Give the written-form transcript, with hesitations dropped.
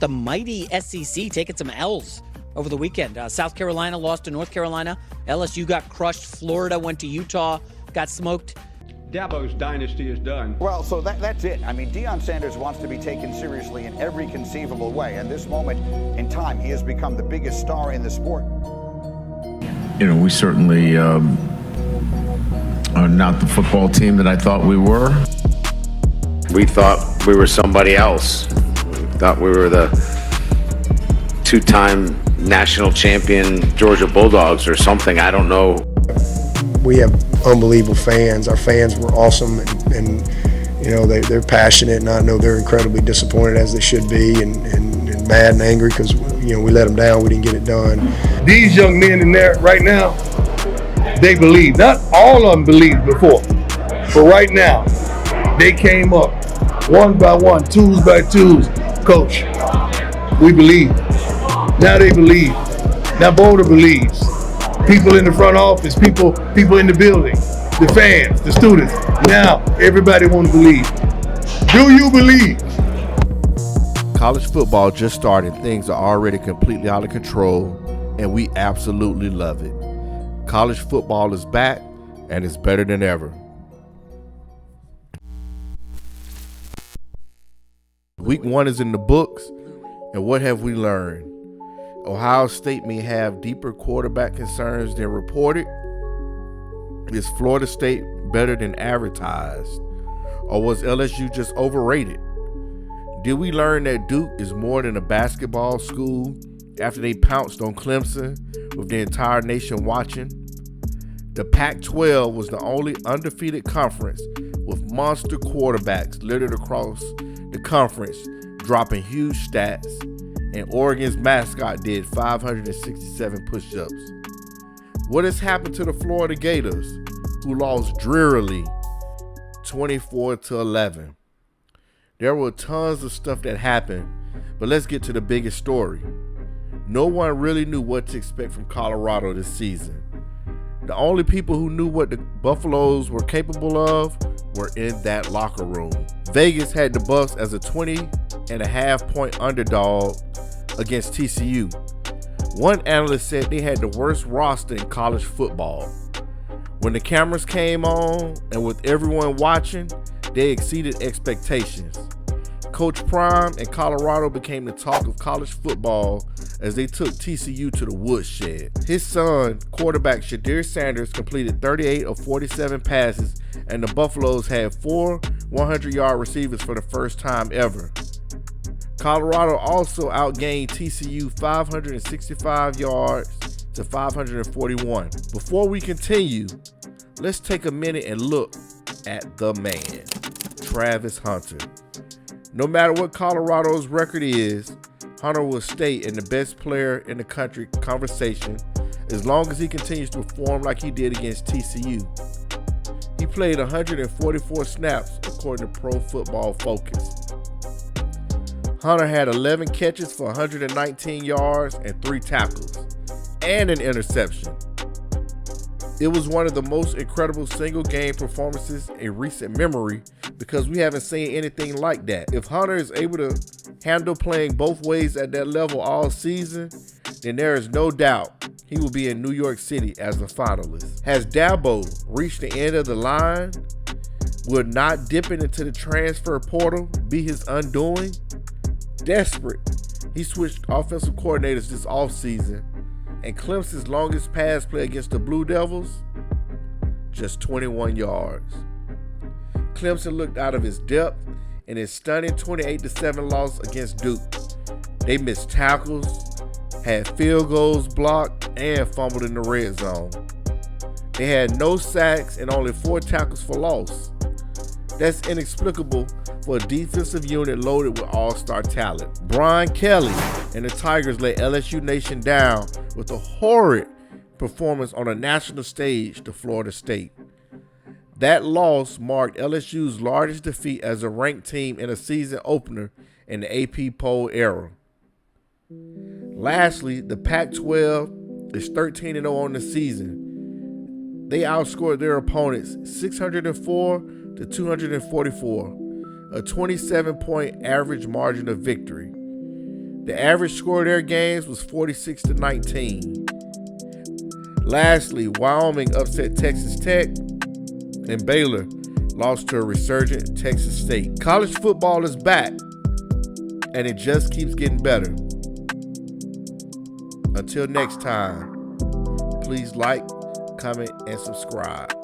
The mighty SEC taking some L's over the weekend. South Carolina lost to North Carolina. LSU got crushed. Florida went to Utah, got smoked. Dabo's dynasty is done. Well, so that's it. I mean, Deion Sanders wants to be taken seriously in every conceivable way. And this moment in time, he has become the biggest star in the sport. You know, we certainly are not the football team that I thought we were. We thought we were somebody else. We thought we were the two-time national champion Georgia Bulldogs or something. I don't know. We have unbelievable fans. Our fans were awesome, and you know, they're passionate, and I know they're incredibly disappointed, as they should be, and mad and angry because, you know, we let them down. We didn't get it done. These young men in there right now, they believe. Not all of them believed before, but right now, they came up one by one, twos by twos. Coach, we believe. Now they believe. Now Boulder believes. People in the front office, people in the building, the fans, the students. Now everybody wants to believe. Do you believe? College football just started. Things are already completely out of control, and we absolutely love it. College football is back, and it's better than ever. Week 1 is in the books, and what have we learned? Ohio State may have deeper quarterback concerns than reported. Is Florida State better than advertised? Or was LSU just overrated? Did we learn that Duke is more than a basketball school after they pounced on Clemson with the entire nation watching? The Pac-12 was the only undefeated conference with monster quarterbacks littered across the conference, dropping huge stats, and Oregon's mascot did 567 push-ups. What has happened to the Florida Gators, who lost drearily 24-11? There were tons of stuff that happened, but let's get to the biggest story. No one really knew what to expect from Colorado this season. The only people who knew what the Buffaloes were capable of were in that locker room. Vegas had the Buffs as a 20.5-point underdog against TCU. One analyst said they had the worst roster in college football. When the cameras came on and with everyone watching, they exceeded expectations. Coach Prime and Colorado became the talk of college football as they took TCU to the woodshed. His son, quarterback Shedeur Sanders, completed 38 of 47 passes, and the Buffaloes had 4 100-yard receivers for the first time ever. Colorado also outgained TCU 565 yards to 541. Before we continue, let's take a minute and look at the man, Travis Hunter. No matter what Colorado's record is, Hunter will stay in the best player in the country conversation as long as he continues to perform like he did against TCU. He played 144 snaps according to Pro Football Focus. Hunter had 11 catches for 119 yards and 3 tackles, and an interception. It was one of the most incredible single-game performances in recent memory because we haven't seen anything like that. If Hunter is able to handle playing both ways at that level all season, then there is no doubt he will be in New York City as a finalist. Has Dabo reached the end of the line? Would not dipping into the transfer portal be his undoing? Desperate, he switched offensive coordinators this offseason, and Clemson's longest pass play against the Blue Devils, just 21 yards. Clemson looked out of his depth in his stunning 28-7 loss against Duke. They missed tackles, had field goals blocked, and fumbled in the red zone. They had no sacks and only 4 tackles for loss. That's inexplicable for a defensive unit loaded with all-star talent. Brian Kelly and the Tigers let LSU Nation down with a horrid performance on a national stage to Florida State. That loss marked LSU's largest defeat as a ranked team in a season opener in the AP poll era. Lastly, the Pac-12 is 13-0 on the season. They outscored their opponents 604 to 244, a 27-point average margin of victory. The average score of their games was 46-19. Lastly, Wyoming upset Texas Tech, and Baylor lost to a resurgent Texas State. College football is back, and it just keeps getting better. Until next time, please like, comment, and subscribe.